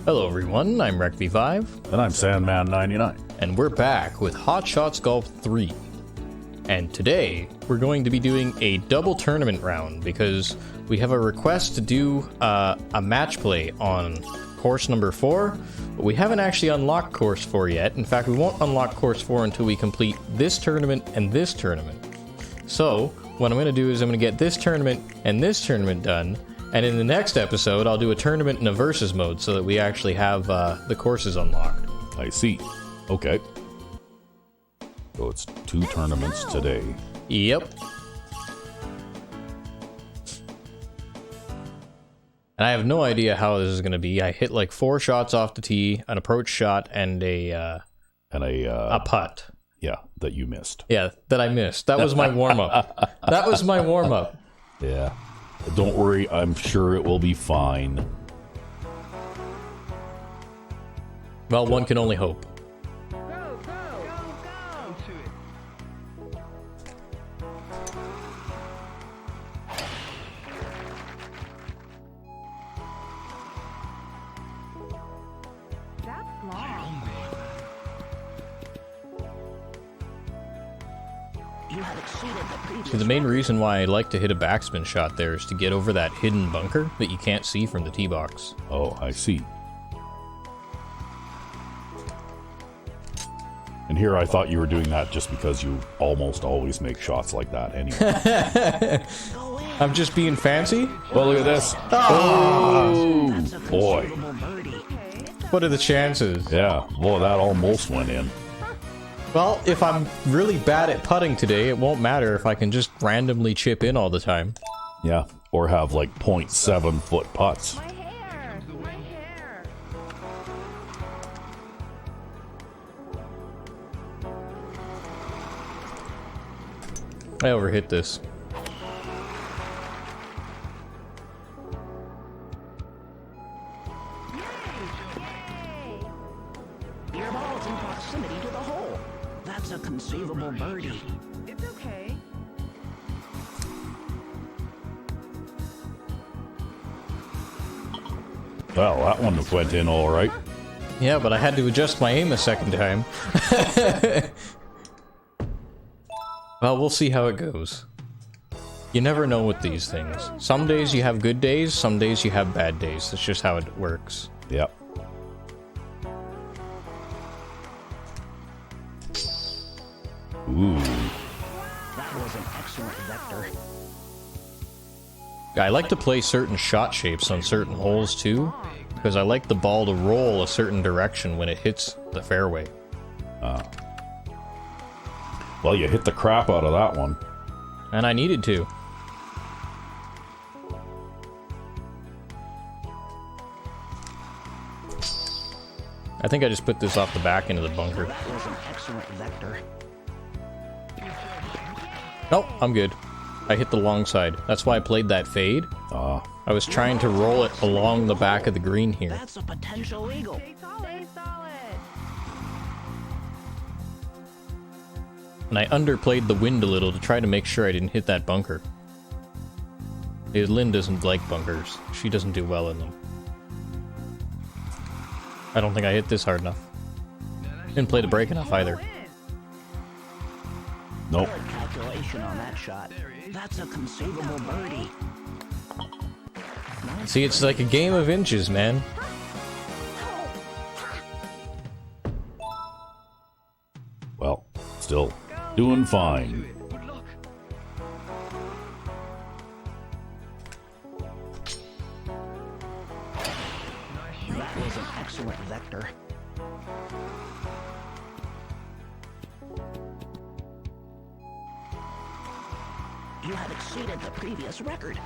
Hello everyone, I'm RecV5. And I'm Sandman99. And we're back with Hot Shots Golf 3. And today, we're going to be doing a double tournament round because we have a request to do a match play on course number 4, but we haven't actually unlocked course 4 yet. In fact, we won't unlock course 4 until we complete this tournament and this tournament. So, what I'm going to do is I'm going to get this tournament and this tournament done, and in the next episode, I'll do a tournament in a versus mode so that we actually have the courses unlocked. I see. Okay. So it's 2 tournaments today. Yep. And I have no idea how this is going to be. I hit like 4 shots off the tee, an approach shot, and a putt. Yeah, that you missed. Yeah, that I missed. That was my warm-up. That was my warm-up. Yeah. Don't worry, I'm sure it will be fine. Well, one can only hope. So the main reason why I like to hit a backspin shot there is to get over that hidden bunker that you can't see from the tee box. Oh, I see. And here I thought you were doing that just because you almost always make shots like that anyway. I'm just being fancy? Well, look at this. Oh, boy. What are the chances? Yeah, well, that almost went in. Well, if I'm really bad at putting today, it won't matter if I can just randomly chip in all the time. Yeah, or have like 0.7 foot putts. My hair. I overhit this. Your ball's in proximity to the hole. That's a conceivable birdie. It's okay. Well, that one went in all right. Yeah, but I had to adjust my aim a second time. Well, we'll see how it goes. You never know with these things. Some days you have good days, some days you have bad days. That's just how it works. Yep. Ooh. That was an excellent vector. I like to play certain shot shapes on certain holes too, because I like the ball to roll a certain direction when it hits the fairway. Well, you hit the crap out of that one. And I needed to. I think I just put this off the back into the bunker. That was an excellent vector. Nope, I'm good. I hit the long side. That's why I played that fade. I was trying to roll it along the back of the green here. That's a potential eagle. Stay solid. And I underplayed the wind a little to try to make sure I didn't hit that bunker. Lynn doesn't like bunkers. She doesn't do well in them. I don't think I hit this hard enough. Didn't play the break enough either. Nope. Good calculation on that shot. That's a conceivable birdie. See, it's like a game of inches, man. Well, still doing fine. That was an excellent vector. You have exceeded the previous record.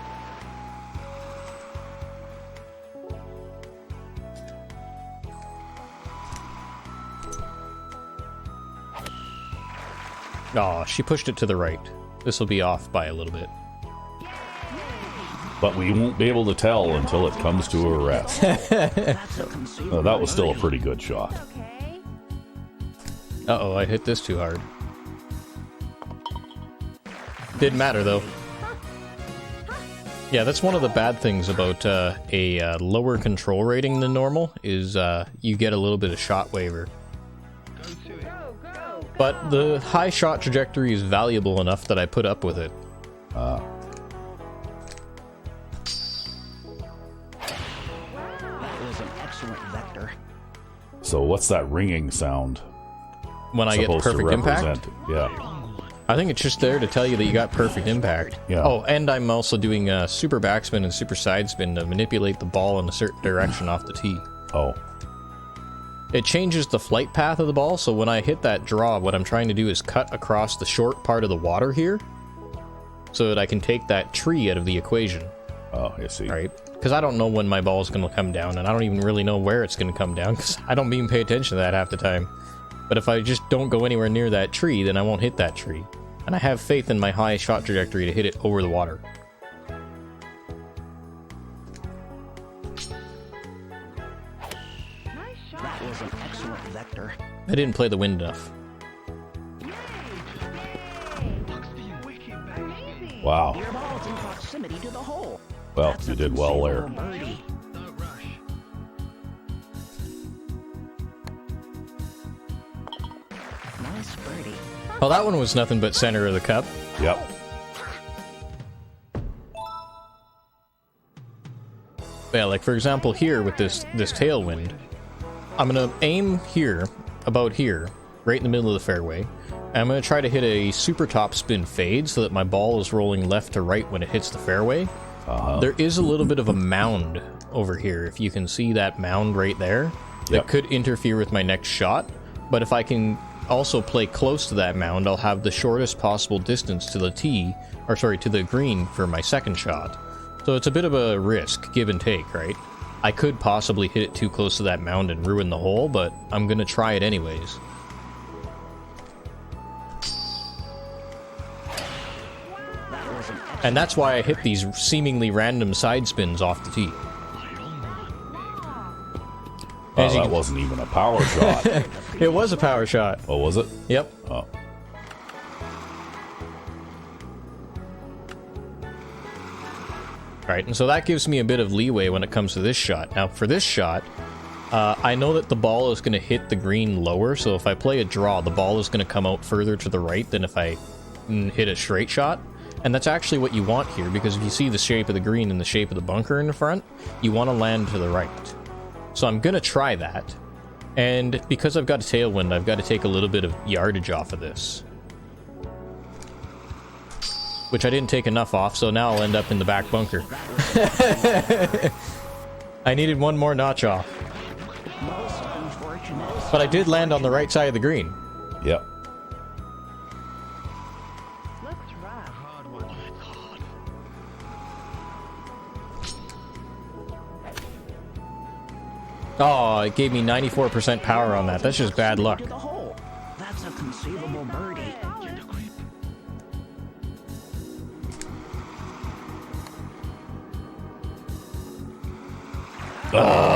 Aw, she pushed it to the right. This will be off by a little bit. But we won't be able to tell until it comes to a rest. That's a conceivable That was still a pretty good shot. Okay. Uh-oh, I hit this too hard. Didn't matter, though. Yeah, that's one of the bad things about a lower control rating than normal, is you get a little bit of shot waiver. Go, go. But the high shot trajectory is valuable enough that I put up with it. That was an excellent vector. So what's that ringing sound When I get supposed to perfect impact, represent? Yeah. I think it's just there to tell you that you got perfect impact. Yeah. Oh, and I'm also doing super backspin and super side spin to manipulate the ball in a certain direction off the tee. Oh. It changes the flight path of the ball, so when I hit that draw, what I'm trying to do is cut across the short part of the water here, so that I can take that tree out of the equation, Oh, I see. right? Because I don't know when my ball is going to come down, and I don't even really know where it's going to come down, because I don't even pay attention to that half the time. But if I just don't go anywhere near that tree, then I won't hit that tree. And I have faith in my high shot trajectory to hit it over the water. Nice shot. That was an excellent vector. I didn't play the wind enough. Amazing. Wow. Your ball's in proximity to the hole. Well, That's you a did well there. conceivable birdie. Nice birdie. Well, that one was nothing but center of the cup. Yep. Yeah, like for example here with this tailwind, I'm gonna aim here, about here, right in the middle of the fairway. And I'm gonna try to hit a super top spin fade so that my ball is rolling left to right when it hits the fairway. There is a little bit of a mound over here, if you can see that mound right there, that Yep. could interfere with my next shot. But if I can also play close to that mound, I'll have the shortest possible distance to the tee, or sorry, to the green for my second shot. So it's a bit of a risk, give and take, right? I could possibly hit it too close to that mound and ruin the hole, but I'm gonna try it anyways. That was an excellent. And that's why I hit these seemingly random side spins off the tee. Oh, As you that can- wasn't even a power shot. It was a power shot. Oh, was it? Yep. Oh. Right, and so that gives me a bit of leeway when it comes to this shot. Now, for this shot, I know that the ball is going to hit the green lower, so if I play a draw, the ball is going to come out further to the right than if I hit a straight shot. And that's actually what you want here, because if you see the shape of the green and the shape of the bunker in the front, you want to land to the right. So I'm going to try that. And because I've got a tailwind, I've got to take a little bit of yardage off of this. Which I didn't take enough off, so now I'll end up in the back bunker. I needed one more notch off. Most unfortunate. But I did land on the right side of the green. Yep. Looks rough. Oh, it gave me 94% power on that. That's just bad luck. To the hole. That's a conceivable birdie.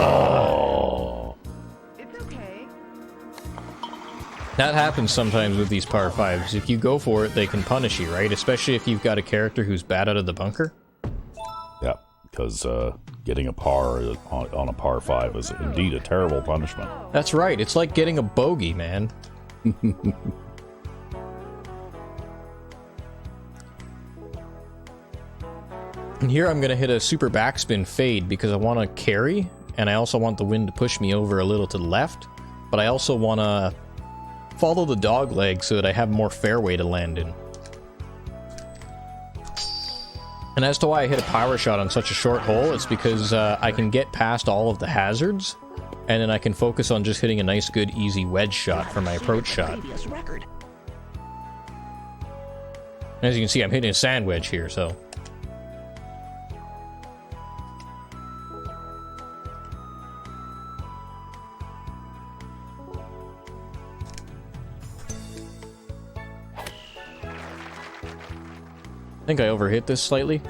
Oh. It's okay. That happens sometimes with these par 5s. If you go for it, they can punish you, right? Especially if you've got a character who's bad out of the bunker. Yeah, because getting a par on a par 5 is indeed a terrible punishment. That's right. It's like getting a bogey, man. And here I'm going to hit a super backspin fade because I want to carry, and I also want the wind to push me over a little to the left, but I also want to follow the dog leg so that I have more fairway to land in. And as to why I hit a power shot on such a short hole, it's because I can get past all of the hazards, and then I can focus on just hitting a nice, good, easy wedge shot for my approach shot. Previous record. As you can see, I'm hitting a sand wedge here, so... I think I overhit this slightly,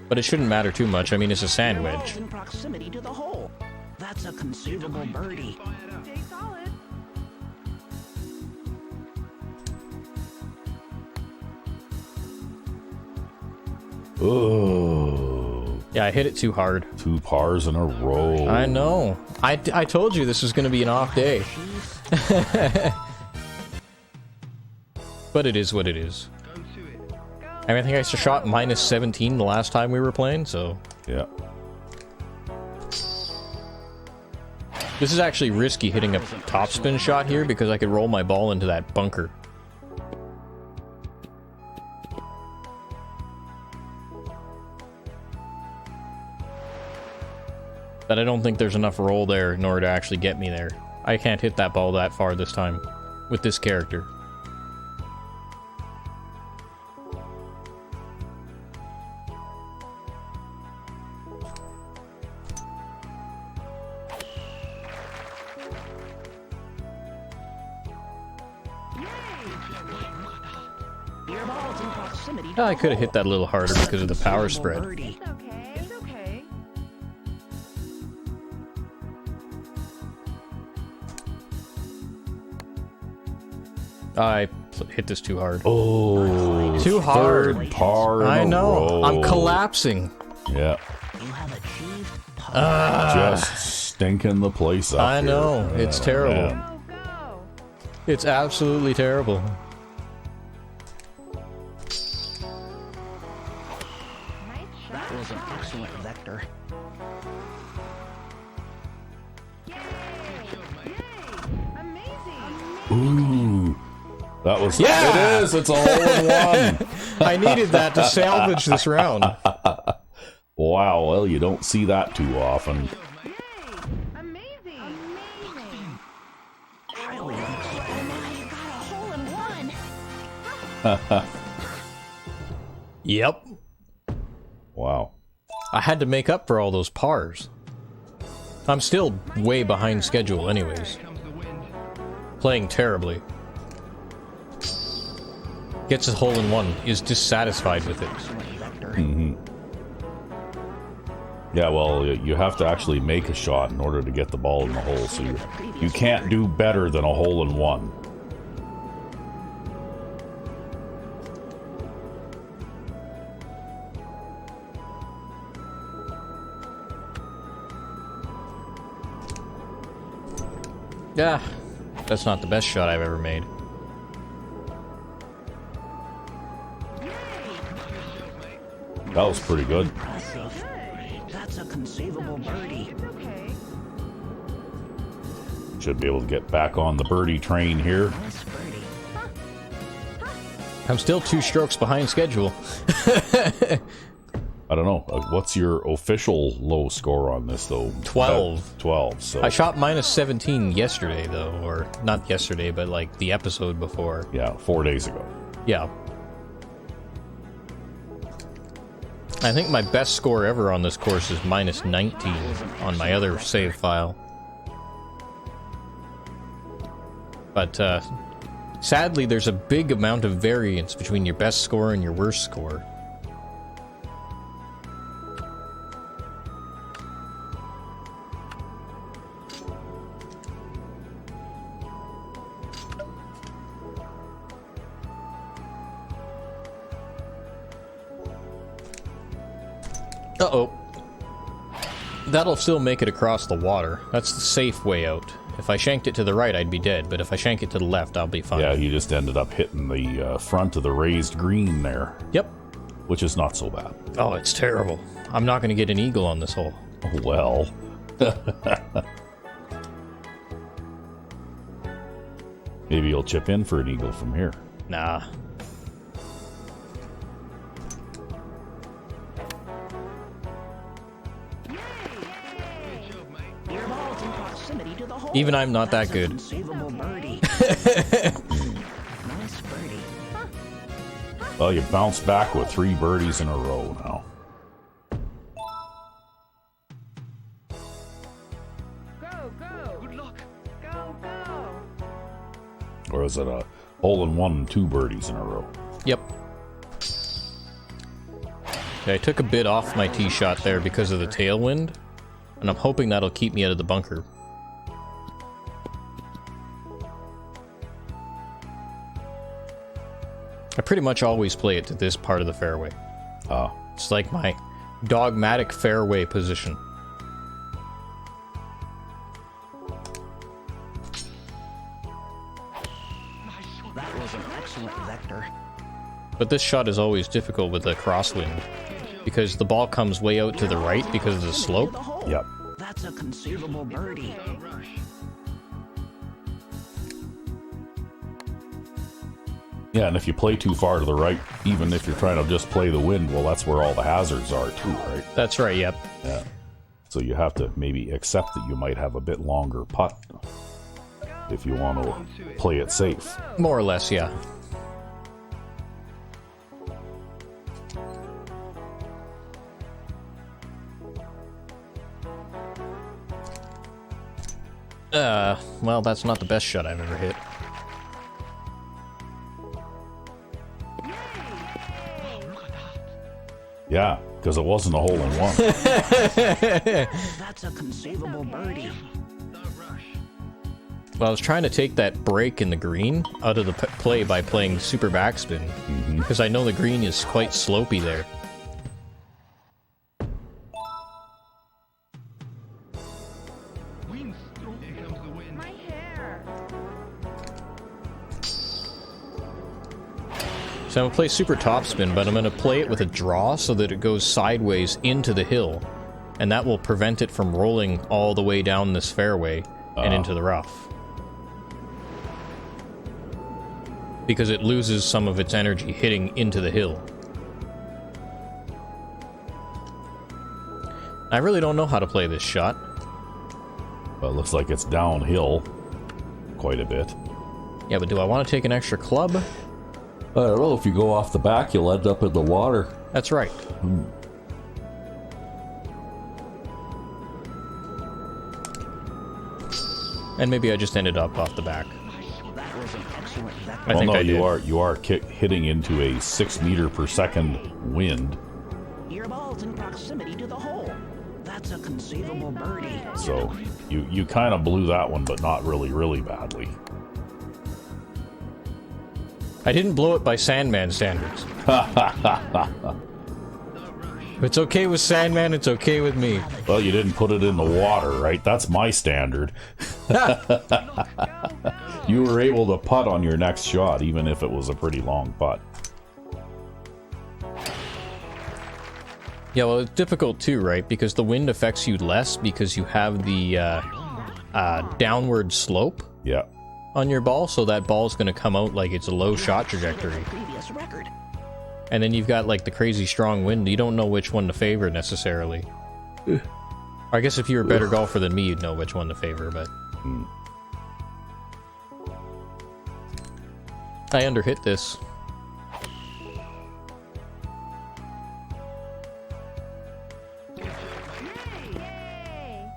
but it shouldn't matter too much. I mean, it's a sand Your wedge. ball's in proximity to the hole. That's a conceivable birdie. Stay solid. Oh. Yeah, I hit it too hard. 2 pars in a row. I know. I told you this was going to be an off day. But it is what it is. I mean, I think I shot minus 17 the last time we were playing, so... Yeah. This is actually risky hitting a topspin shot here because I could roll my ball into that bunker. But I don't think there's enough roll there in order to actually get me there. I can't hit that ball that far this time with this character. Your ball's in proximity. I could have hit that a little harder because of the power spread. Birdie. It's okay. It's okay. I hit this too hard. Oh, Too hard. 3rd par in I a know. row. I'm collapsing. Yeah. You have achieved Just stinking the place up. I here. know. It's Oh, terrible. man. Go, go. It's absolutely terrible. Nice That shot. was an excellent vector. Yay! Amazing. Ooh. That was... Yeah! It is! It's a hole-in-one! I needed that to salvage this round. Wow, well, you don't see that too often. Yay! Amazing. Amazing. Highly unexpected. You got a hole in one. Yep. Wow. I had to make up for all those pars. I'm still way behind schedule anyways. Playing terribly. Gets a hole in one, is dissatisfied with it. Excellent vector. Mm-hmm. Yeah, well, you have to actually make a shot in order to get the ball in the hole, so you can't do better than a hole-in-one. Yeah, that's not the best shot I've ever made. That was pretty good. Impressive. That's a conceivable birdie. It's okay. Should be able to get back on the birdie train here. Nice birdie. I'm still 2 strokes behind schedule. I don't know. What's your official low score on this, though? 12. 12, so... I shot minus 17 yesterday, though. Or, not yesterday, but like the episode before. Yeah, 4 days ago. Yeah. I think my best score ever on this course is minus 19 on my other save file. But, sadly, there's a big amount of variance between your best score and your worst score. Uh-oh. That'll still make it across the water. That's the safe way out. If I shanked it to the right, I'd be dead, but if I shank it to the left, I'll be fine. Yeah, you just ended up hitting the front of the raised green there, Yep. which is not so bad. Oh, it's terrible. I'm not going to get an eagle on this hole. Well... Maybe you'll chip in for an eagle from here. Nah. Your ball's in proximity to the hole. Even I'm not that That's a good. conceivable birdie. Nice birdie. Well, you bounced back with 3 birdies in a row now. Go, go. Good luck. Go, go. Or is it a hole-in-one and 2 birdies in a row? Yep. Okay, I took a bit off my tee shot there because of the tailwind, and I'm hoping that'll keep me out of the bunker. I pretty much always play it to this part of the fairway. Ah, It's like my dogmatic fairway position. That was an excellent vector. But this shot is always difficult with the crosswind, because the ball comes way out to the right because of the slope. Yep. That's a conceivable birdie. Yeah, and if you play too far to the right, even if you're trying to just play the wind, well, that's where all the hazards are too, right? That's right, yep. Yeah. So you have to maybe accept that you might have a bit longer putt if you want to play it safe. More or less, yeah. Well, that's not the best shot I've ever hit. Yeah, because it wasn't a hole in one. That's a conceivable birdie. Well, I was trying to take that break in the green out of the play by playing super backspin, because I know the green is quite slopey there. My hair. So I'm going to play super topspin, but I'm going to play it with a draw so that it goes sideways into the hill, and that will prevent it from rolling all the way down this fairway and into the rough. Because it loses some of its energy hitting into the hill. I really don't know how to play this shot. Well, it looks like it's downhill quite a bit. Yeah, but do I want to take an extra club? I don't know, if you go off the back, you'll end up in the water. That's right. And maybe I just ended up off the back. That was an excellent vector. I Well, think no, I did. you are hitting into a 6 meter per second wind, Your ball's in proximity to the hole. That's a conceivable birdie. so you kind of blew that one, but not really badly. I didn't blow it by Sandman standards. If it's okay with Sandman, it's okay with me. Well, you didn't put it in the water, right? That's my standard. You were able to putt on your next shot, even if it was a pretty long putt. Yeah, well, it's difficult too, right? Because the wind affects you less because you have the downward slope Yeah. on your ball, so that ball's going to come out like it's a low shot trajectory. Previous record. And then you've got like the crazy strong wind. You don't know which one to favor necessarily. I guess if you're a better golfer than me, you'd know which one to favor, but... I underhit this.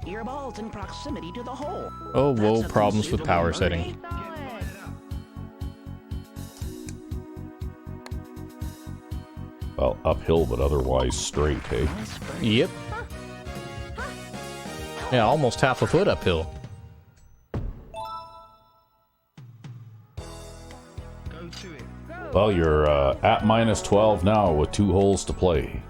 Your ball's in proximity to the hole. Oh, whoa, That's a problems with power conceivable setting. birdie. Well, uphill, but otherwise straight, hey? Nice birdie. Yep. Yeah, almost half a foot uphill. Well, you're at -12 now with 2 holes to play.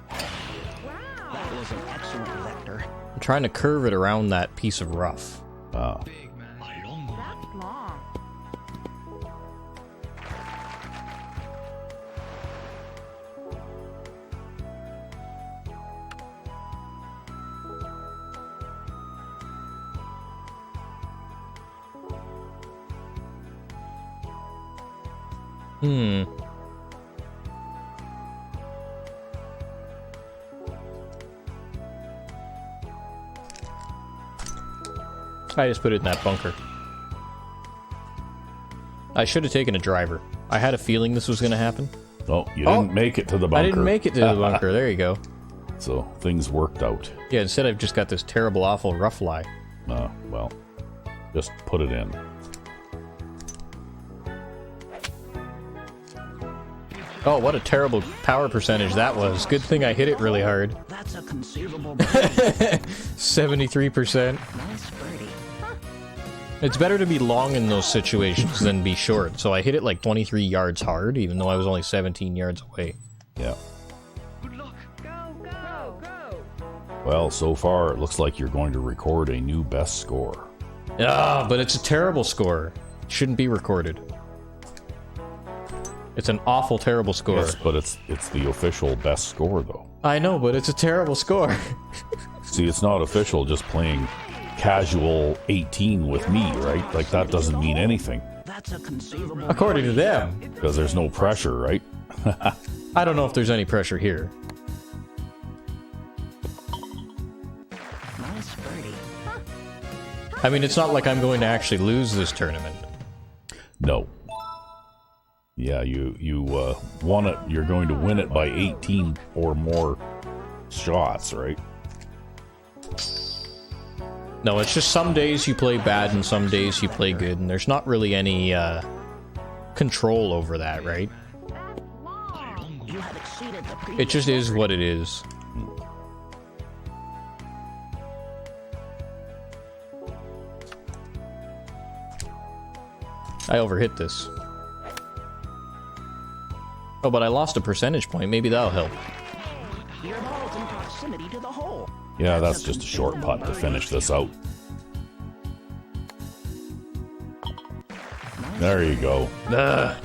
That was an excellent vector. I'm trying to curve it around that piece of rough. Ah. That's long. Hmm. I just put it in that bunker. I should have taken a driver. I had a feeling this was going to happen. No, you Oh, didn't make it to the bunker. I didn't make it to the bunker. There you go. So things worked out. Yeah, instead I've just got this terrible, awful rough lie. Well, just put it in. Oh, what a terrible power percentage that was. Good thing I hit it really hard. That's a conceivable birdie. 73%. Nice birdie. It's better to be long in those situations than be short. So I hit it like 23 yards hard, even though I was only 17 yards away. Yeah. Good luck. Go, go, go. Well, so far it looks like you're going to record a new best score. Ah, but it's a terrible score. It shouldn't be recorded. It's an awful, terrible score. Yes, but it's the official best score though. I know, but it's a terrible score. See, it's not official just playing casual 18 with me, right? Like that doesn't mean anything That's a conceivable. According to them. because there's no pressure, right? I don't know if there's any pressure here. Nice birdie. I mean, it's not like I'm going to actually lose this tournament. No. Yeah, you won it. You're going to win it by 18 or more shots, right? No, it's just some days you play bad and some days you play good, and there's not really any control over that, right? You have exceeded the previous. It just is what it is. I overhit this. Oh, but I lost a percentage point. Maybe that'll help. Your ball's in proximity to the hole. Yeah, that's just a short putt to finish this out. There you go. Ugh.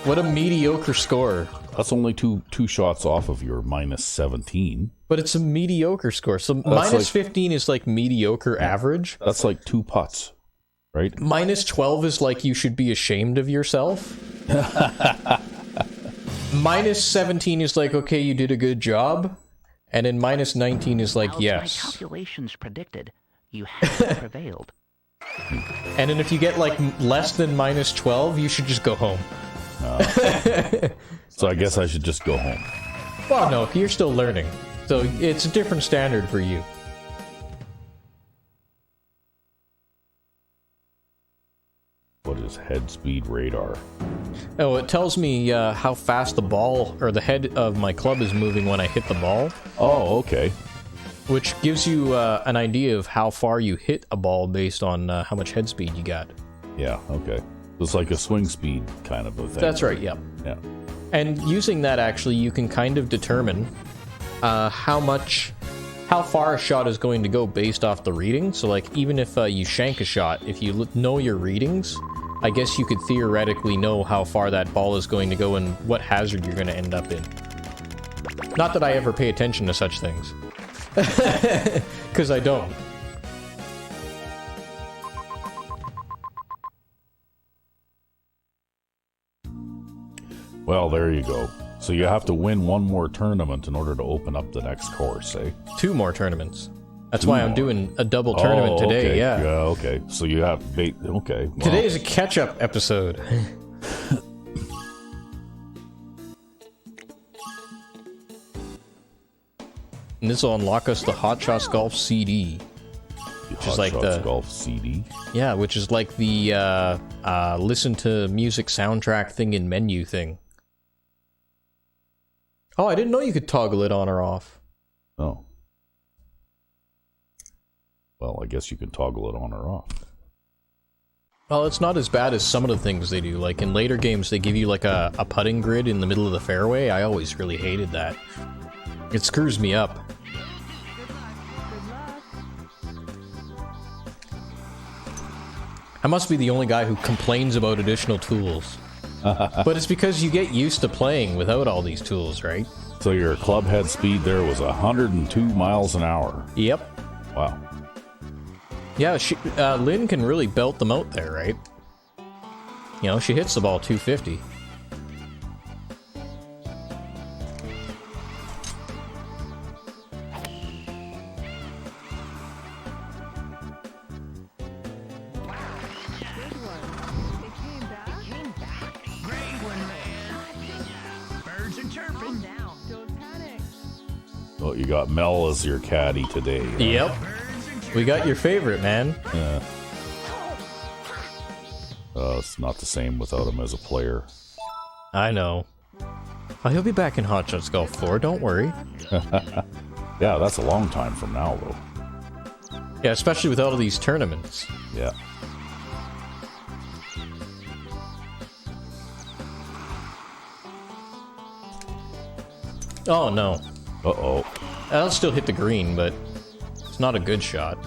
What a mediocre score. That's only two shots off of your minus 17. But it's a mediocre score. So minus like- 15 is like mediocre average. That's like 2 putts, right? Minus 12 is like you should be ashamed of yourself. Minus 17 is like, okay, you did a good job. And then minus 19 is like, As my yes. calculations predicted, you have prevailed. And then if you get like less than minus 12, you should just go home. So I guess I should just go home. Well, no, you're still learning. So it's a different standard for you. What is head speed radar? Oh, it tells me how fast the ball or the head of my club is moving when I hit the ball, Oh, okay. which gives you an idea of how far you hit a ball based on how much head speed you got. Yeah, okay. It's like a swing speed kind of a thing. That's right, yep. Yeah. And using that, actually, you can kind of determine how far a shot is going to go based off the reading. So, like, even if you shank a shot, if you know your readings, I guess you could theoretically know how far that ball is going to go and what hazard you're going to end up in. Not that I ever pay attention to such things. Because I don't. Well, there you go. So you have to win one more tournament in order to open up the next course, eh? 2 more tournaments. That's Two why I'm more. doing a double tournament Oh, today, okay. yeah. Okay. So you have okay. Well, Today is a catch-up episode. And this will unlock us the Hot Shots Golf CD. Hot is like Shots the- Golf CD. Yeah, which is like the listen to music soundtrack thing in menu thing. Oh, I didn't know you could toggle it on or off. Oh. Well, I guess you can toggle it on or off. Well, it's not as bad as some of the things they do. Like in later games, they give you like a putting grid in the middle of the fairway. I always really hated that. It screws me up. I must be the only guy who complains about additional tools. But it's because you get used to playing without all these tools, right? So your club head speed there was 102 miles an hour. Yep. Wow. Yeah, Lynn can really belt them out there, right? You know, she hits the ball 250. Good one. It came back. Great one, man. Birds are chirping. Down. Don't panic. Well, you got Mel as your caddy today. Yep. We got your favorite, man. Yeah. It's not the same without him as a player. I know. Oh, he'll be back in Hot Shots Golf 4, don't worry. Yeah, that's a long time from now, though. Yeah, especially with all of these tournaments. Yeah. Oh no. Uh-oh. I'll still hit the green, but it's not a good shot.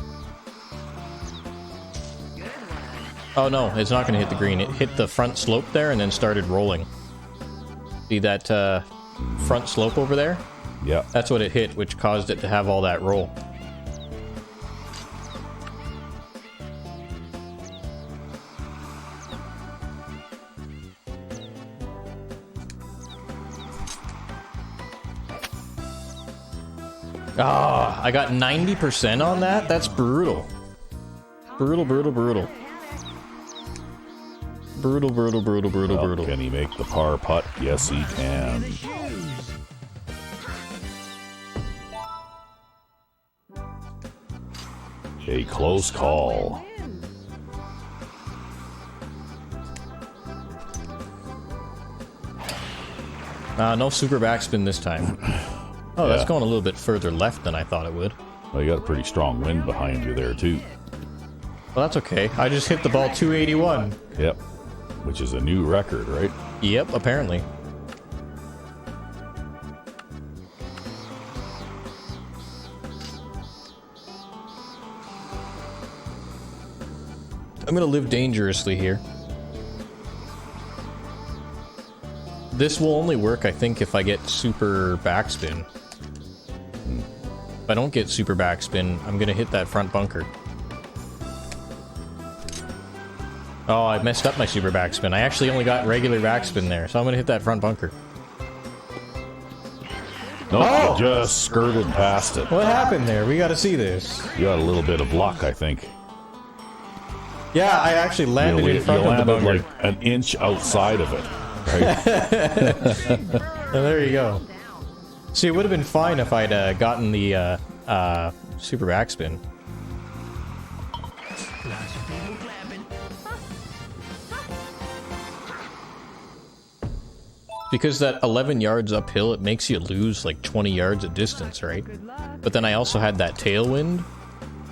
Oh no, it's not going to hit the green. It hit the front slope there and then started rolling. See that front slope over there? Yeah. That's what it hit, which caused it to have all that roll. Ah, I got 90% on that? That's brutal. Brutal, brutal, brutal. Brutal, brutal, brutal, brutal, Well, brutal. can he make the par putt? Yes, he can. A close call. No super backspin this time. Oh, that's Yeah. going a little bit further left than I thought it would. Well, you got a pretty strong wind behind you there, too. Well, that's okay. I just hit the ball 281. Yep. Which is a new record, right? Yep, apparently. I'm gonna live dangerously here. This will only work, I think, if I get super backspin. If I don't get super backspin, I'm gonna hit that front bunker. Oh, I messed up my super backspin. I actually only got regular backspin there, so I'm gonna hit that front bunker. Nope, Oh! you just skirted past it. What happened there? We gotta see this. You got a little bit of luck, I think. Yeah, I actually landed in front you of the landed bunker. like an inch outside of it. Right? Oh, there you go. See, it would have been fine if I'd gotten the super backspin. Because that 11 yards uphill, it makes you lose like 20 yards of distance, right? But then I also had that tailwind,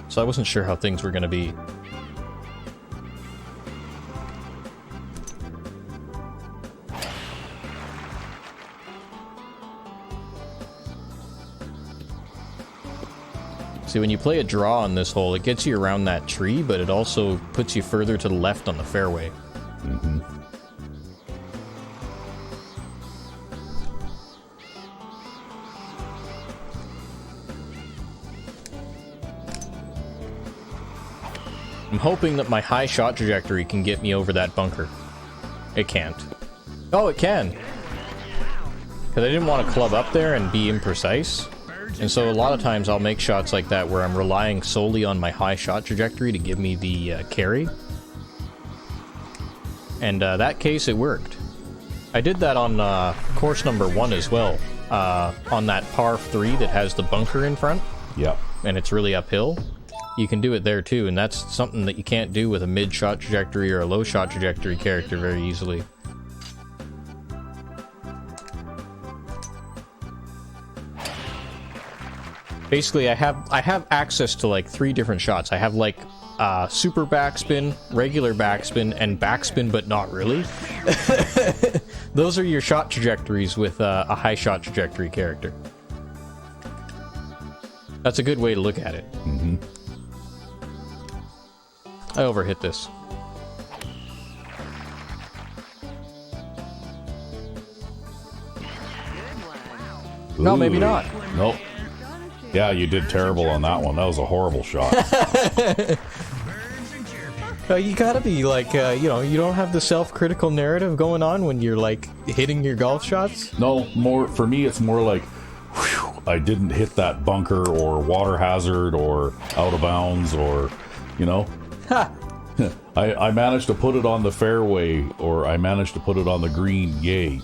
so I wasn't sure how things were going to be. See, when you play a draw on this hole, it gets you around that tree, but it also puts you further to the left on the fairway. Mm-hmm. I'm hoping that my high shot trajectory can get me over that bunker. It can't. Oh, it can! Because I didn't want to club up there and be imprecise. And so a lot of times I'll make shots like that where I'm relying solely on my high shot trajectory to give me the carry. And that case, it worked. I did that on course number 1 as well. On that par 3 that has the bunker in front. Yep. And it's really uphill. You can do it there too, and that's something that you can't do with a mid shot trajectory or a low shot trajectory character very easily. Basically, I have access to like 3 different shots. I have like super backspin, regular backspin, and backspin but not really. Those are your shot trajectories with a high shot trajectory character. That's a good way to look at it. Mm-hmm. I overhit this. No, maybe Ooh. not. Nope. Yeah, you did terrible on that one. That was a horrible shot. You gotta be like, you know, you don't have the self-critical narrative going on when you're like hitting your golf shots. No, more for me, it's more like, whew, I didn't hit that bunker or water hazard or out of bounds or, you know. Ha! I managed to put it on the fairway or I managed to put it on the green. Yay.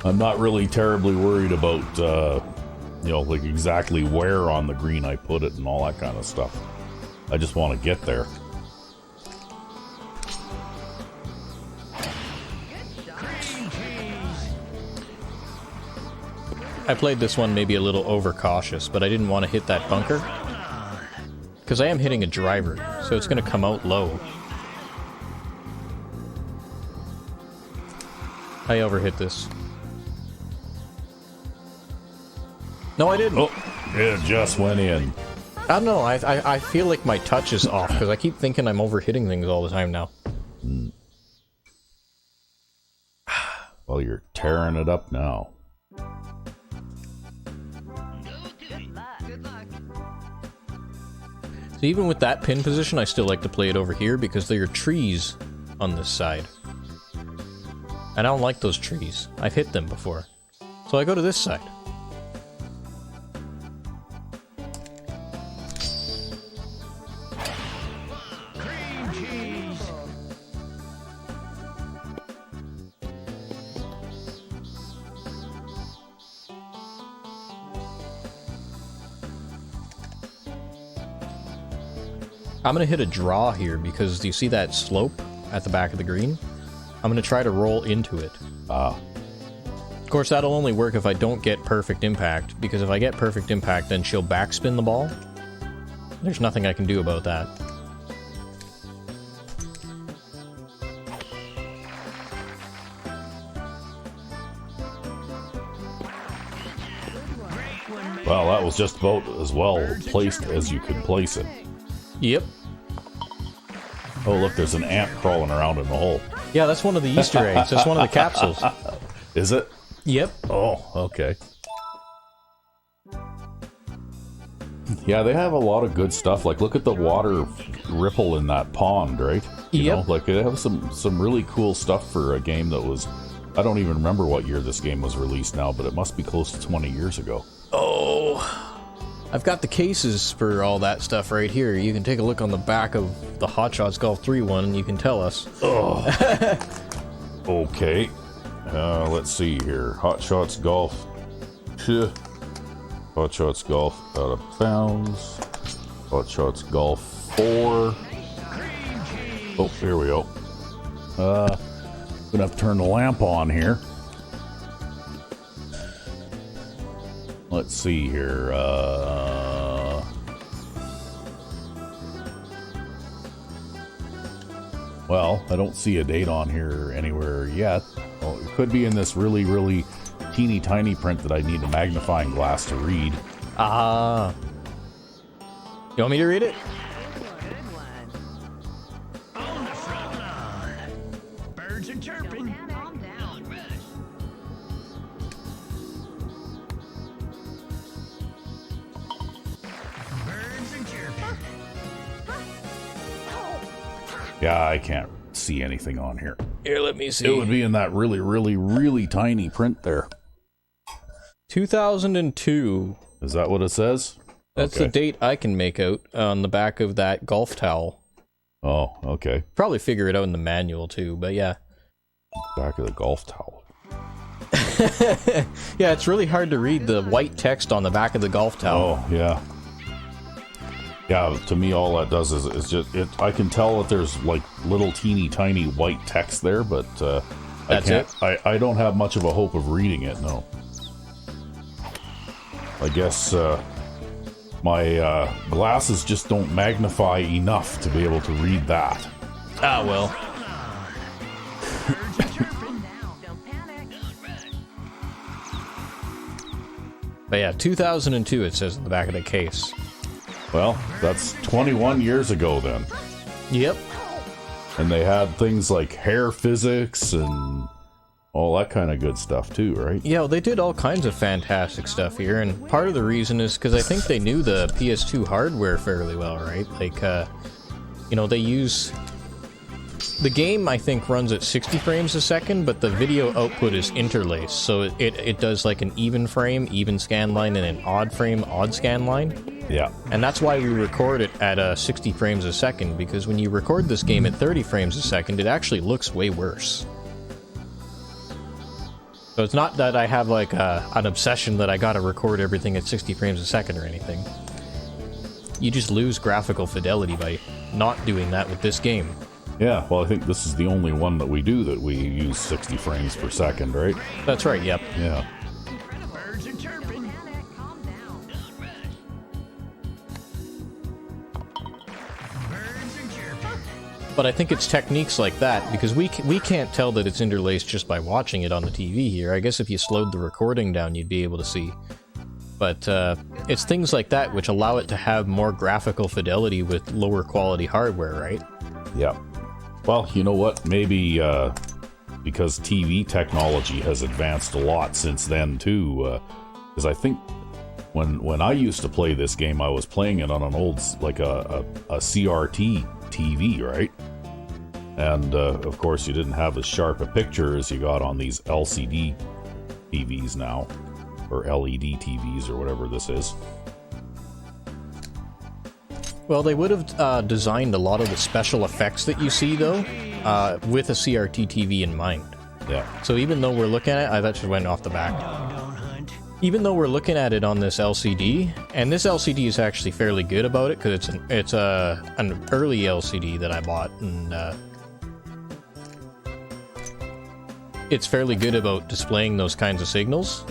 I'm not really terribly worried about, you know, like exactly where on the green I put it and all that kind of stuff. I just want to get there. I played this one maybe a little overcautious, but I didn't want to hit that bunker. Because I am hitting a driver, so it's going to come out low. I overhit this. No, I didn't. Oh, it just went in. I don't know, I feel like my touch is off, because I keep thinking I'm overhitting things all the time now. Well, you're tearing it up now. So even with that pin position, I still like to play it over here, because there are trees on this side. And I don't like those trees. I've hit them before. So I go to this side. Cream cheese. I'm going to hit a draw here because do you see that slope at the back of the green? I'm going to try to roll into it. Ah. Of course, that'll only work if I don't get perfect impact, because if I get perfect impact, then she'll backspin the ball. There's nothing I can do about that. Well, that was just about as well placed as you could place it. Yep. Oh, look, there's an ant crawling around in the hole. Yeah, that's one of the Easter eggs. That's one of the capsules. Is it? Yep. Oh, okay. Yeah, they have a lot of good stuff. Like, look at the water ripple in that pond, right? You know, like, they have some really cool stuff for a game that was... I don't even remember what year this game was released now, but it must be close to 20 years ago. Oh... I've got the cases for all that stuff right here. You can take a look on the back of the Hot Shots Golf 3 one, and you can tell us. Oh. Okay. Let's see here. Hot Shots Golf. Hot Shots Golf out of bounds. Hot Shots Golf 4. Oh, here we go. Gonna have to turn the lamp on here. Let's see here. Well, I don't see a date on here anywhere yet. Well, it could be in this really, really teeny tiny print that I need a magnifying glass to read. Ah. You want me to read it? Good one. On the front lawn. Birds are chirping. Calm down. Birds are chirping. Yeah, I can't see anything on here. Here, let me see. It would be in that really, really, really tiny print there. 2002. Is that what it says? That's Okay. the date I can make out on the back of that golf towel. Oh, okay. Probably figure it out in the manual too, but yeah. Back of the golf towel. Yeah, it's really hard to read the white text on the back of the golf towel. Oh, yeah. Yeah, to me, all that does is just it. I can tell that there's like little teeny tiny white text there, but That's I don't have much of a hope of reading it. No. I guess my glasses just don't magnify enough to be able to read that. Ah, well. Birds are chirping now. Don't panic. But yeah, 2002 it says in the back of the case. Well, that's 21 years ago then. Yep. And they had things like hair physics and all that kind of good stuff too, right? Yeah, well, they did all kinds of fantastic stuff here, and part of the reason is because I think they knew the PS2 hardware fairly well, right? Like, you know, they use... The game, I think, runs at 60 frames a second, but the video output is interlaced, so it does like an even frame, even scan line, and an odd frame, odd scan line. Yeah. And that's why we record it at 60 frames a second, because when you record this game at 30 frames a second, it actually looks way worse. So it's not that I have like an obsession that I gotta record everything at 60 frames a second or anything. You just lose graphical fidelity by not doing that with this game. Yeah, well, I think this is the only one that we do that we use 60 frames per second, right? That's right, yep. Yeah. Birds are chirping. But I think it's techniques like that, because we can't tell that it's interlaced just by watching it on the TV here. I guess if you slowed the recording down, you'd be able to see. But it's things like that which allow it to have more graphical fidelity with lower quality hardware, right? Yeah. Well, you know what? Maybe because TV technology has advanced a lot since then too. Because I think when I used to play this game, I was playing it on an old, like a CRT TV, right? And of course, you didn't have as sharp a picture as you got on these LCD TVs now, or LED TVs, or whatever this is. Well, they would have designed a lot of the special effects that you see, though, with a CRT TV in mind. Yeah. So even though we're looking at it, that just went off the back. Even though we're looking at it on this LCD, and this LCD is actually fairly good about it, because it's an early LCD that I bought, and it's fairly good about displaying those kinds of signals.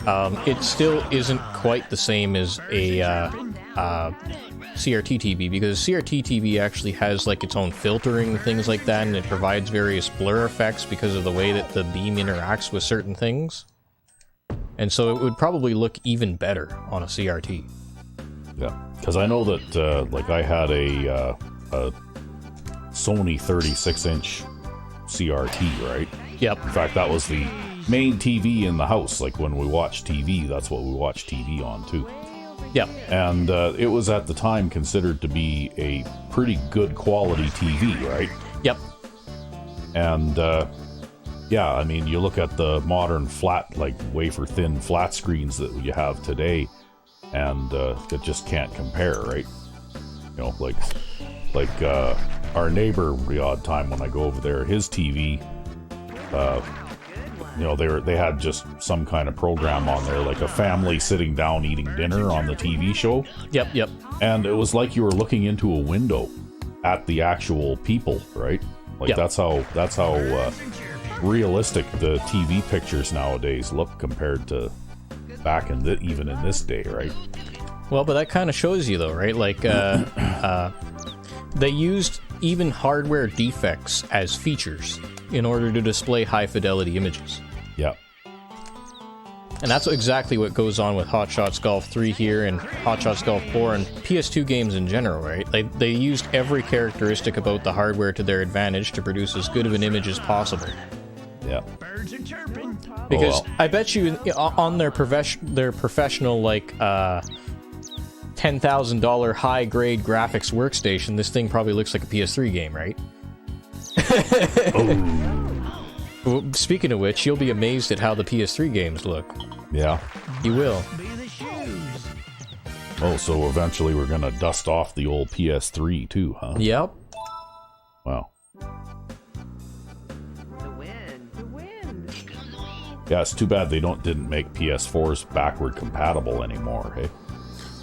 It still isn't quite the same as a CRT TV, because CRT TV actually has like its own filtering and things like that, and it provides various blur effects because of the way that the beam interacts with certain things. And so it would probably look even better on a CRT. Yeah, because I know that like I had a Sony 36-inch CRT, right? Yep. In fact, that was the main TV in the house. Like when we watch TV, that's what we watch TV on too. Yep. And it was at the time considered to be a pretty good quality TV, right? Yep. And yeah, I mean, you look at the modern flat, like wafer-thin flat screens that you have today, and it just can't compare, right? You know, like our neighbor, the odd time when I go over there, his TV, you know, they had just some kind of program on there, like a family sitting down eating dinner on the TV show. Yep, yep. And it was like you were looking into a window at the actual people, right? Like Yep. that's how realistic the TV pictures nowadays look compared to back in even in this day, right? Well, but that kind of shows you, though, right? Like, they used even hardware defects as features in order to display high-fidelity images. Yeah. And that's exactly what goes on with Hot Shots Golf 3 here, and Hot Shots Golf 4, and PS2 games in general, right? They used every characteristic about the hardware to their advantage to produce as good of an image as possible. Yeah. Birds are chirping. Because well. I bet you on their professional, like, $10,000 high-grade graphics workstation, this thing probably looks like a PS3 game, right? Well, speaking of which, you'll be amazed at how the PS3 games look. Yeah. You will. Be the shoes. Oh, so eventually we're gonna dust off the old PS3 too, huh? Yep. Wow. The wind. Yeah, it's too bad they didn't make PS4s backward compatible anymore, hey?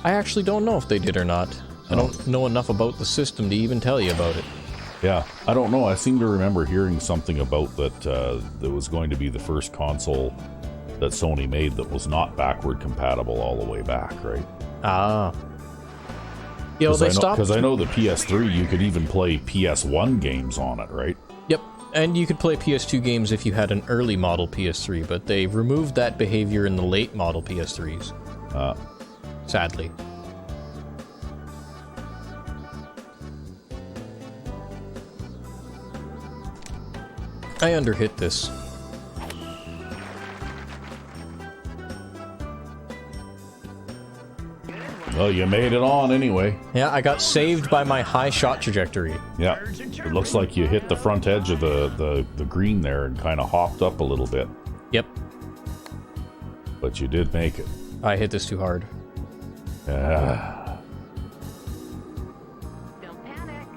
I actually don't know if they did or not. I don't know enough about the system to even tell you about it. Yeah, I don't know. I seem to remember hearing something about that that was going to be the first console that Sony made that was not backward compatible all the way back, right? Ah. You know, they stopped... Because I know the PS3, you could even play PS1 games on it, right? Yep, and you could play PS2 games if you had an early model PS3, but they removed that behavior in the late model PS3s. Sadly. I underhit this. Well, you made it on anyway. Yeah, I got saved by my high shot trajectory. Yeah, it looks like you hit the front edge of the green there and kind of hopped up a little bit. Yep, But you did make it. I hit this too hard. Yeah. Don't panic.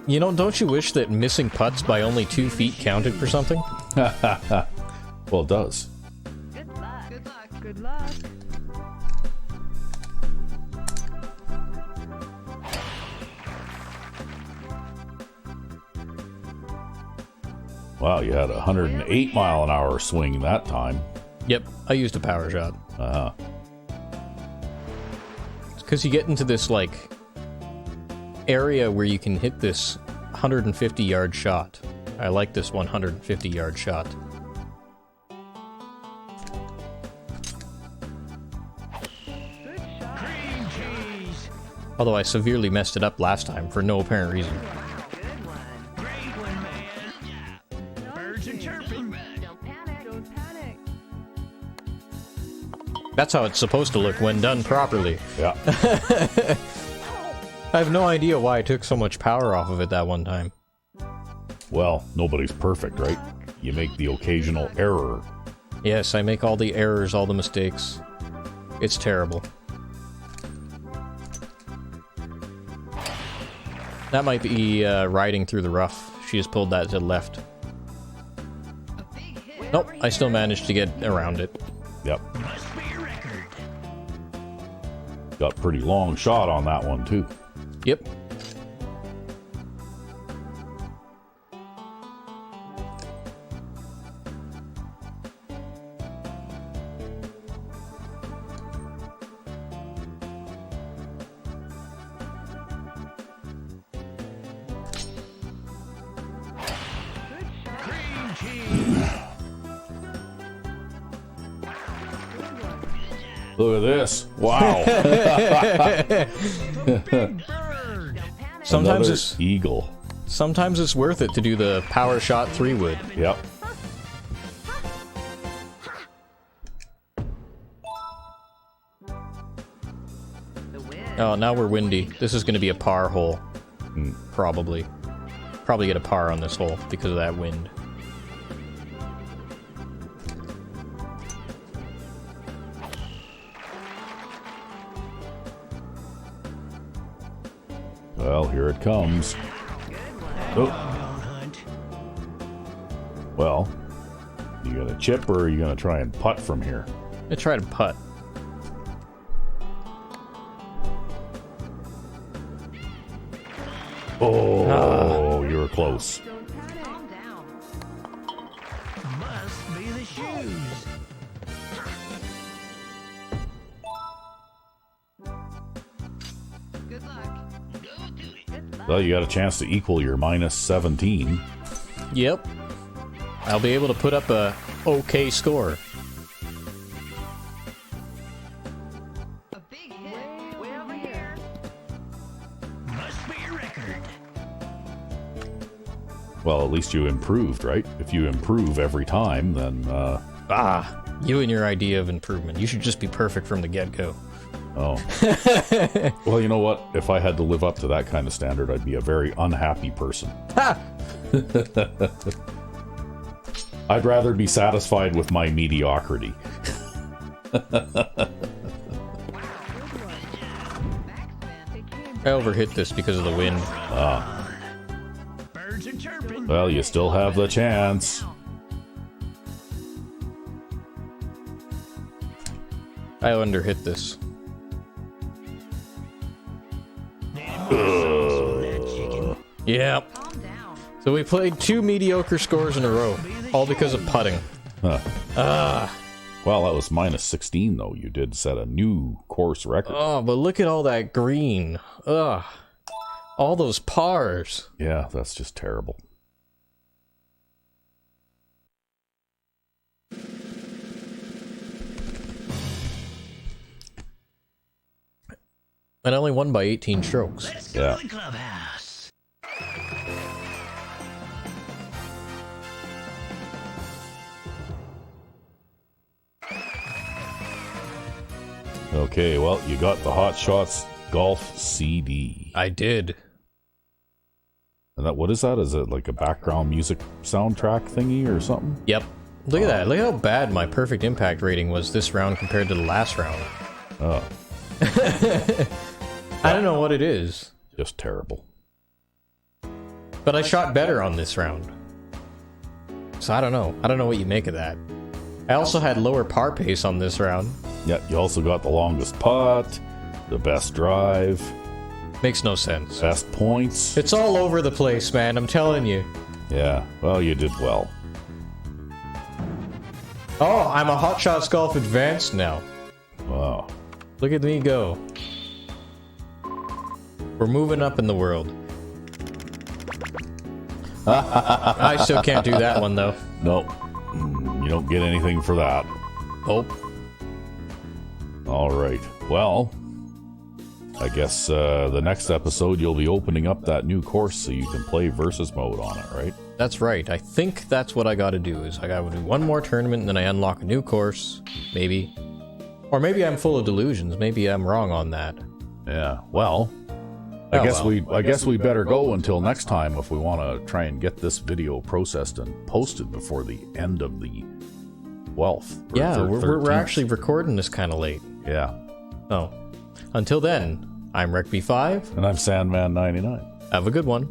You know, don't you wish that missing putts by only 2 feet counted for something? Well, it does. Good luck. Good luck. Good luck. Wow, you had a 108 mile an hour swing that time. Yep, I used a power shot. Uh-huh. Because you get into this, like, area where you can hit this 150-yard shot. I like this 150-yard shot. Cream cheese. Although I severely messed it up last time for no apparent reason. Good one. Great one, man. Birds are chirping. Don't panic. Don't panic. That's how it's supposed to look when done properly. Yeah. I have no idea why I took so much power off of it that one time. Well, nobody's perfect, right? You make the occasional error. Yes, I make all the errors, all the mistakes. It's terrible. That might be riding through the rough. She has pulled that to the left. Nope, I still managed to get around it. Yep. Must be a record. Got pretty long shot on that one, too. Yep. Cream cheese. Look at this. Wow. Bird. Sometimes Another it's eagle. sometimes it's worth it to do the power shot 3-wood. Yep. The wind. Oh, now we're windy. This is going to be a par hole. Probably. Probably get a par on this hole because of that wind. Well, here it comes. Don't Oh, hunt. well. You gonna chip or are you gonna try and putt from here? I try to putt. Oh, you were close. Calm down. Must be the shoes. Good luck. Good luck. Well, you got a chance to equal your minus 17. Yep. I'll be able to put up a okay score. A big hit. Way over here. Must be a record. Well, at least you improved, right? If you improve every time, then, You and your idea of improvement. You should just be perfect from the get-go. oh. Well, you know what? If I had to live up to that kind of standard, I'd be a very unhappy person. Ha! I'd rather be satisfied with my mediocrity. Backspin. I overhit this because of the wind. Birds are chirping. Well, you still have the chance. I underhit this. Yeah. Calm down. So we played 2 mediocre scores in a row, all because of putting. Huh. Well, that was minus 16, though. You did set a new course record. Oh, but look at all that green. Ugh. All those pars. Yeah, that's just terrible. And I only won by 18 strokes. Let's go Yeah. to the clubhouse. Okay, well, you got the Hot Shots Golf CD. I did. And that, what is that? Is it like a background music soundtrack thingy or something? Yep. Look at that. Look how bad my perfect impact rating was this round compared to the last round. Oh, I don't know what it is, just terrible. but I shot better on this round. So I don't know. I don't know what you make of that. I also had lower par pace on this round. Yeah, you also got the longest putt, the best drive, Makes no sense. best points. It's all over the place, man. I'm telling you. Yeah, well, you did well. Oh, I'm a Hot Shots Golf Advanced now. Wow. Look at me go. We're moving up in the world. I still can't do that one, though. No, you don't get anything for that. Oh, All right. Well, I guess the next episode you'll be opening up that new course so you can play versus mode on it, right? that's right. I think that's what I gotta do, is I gotta do one more tournament, and then I unlock a new course, maybe. Or maybe I'm full of delusions. Maybe I'm wrong on that. Yeah. Well, Oh, I guess we better go until next time if we want to try and get this video processed and posted before the end of the 12th. or Yeah, we're 13th. actually recording this kind of late. Yeah. Oh. Until then, I'm RecB5. And I'm Sandman99. Have a good one.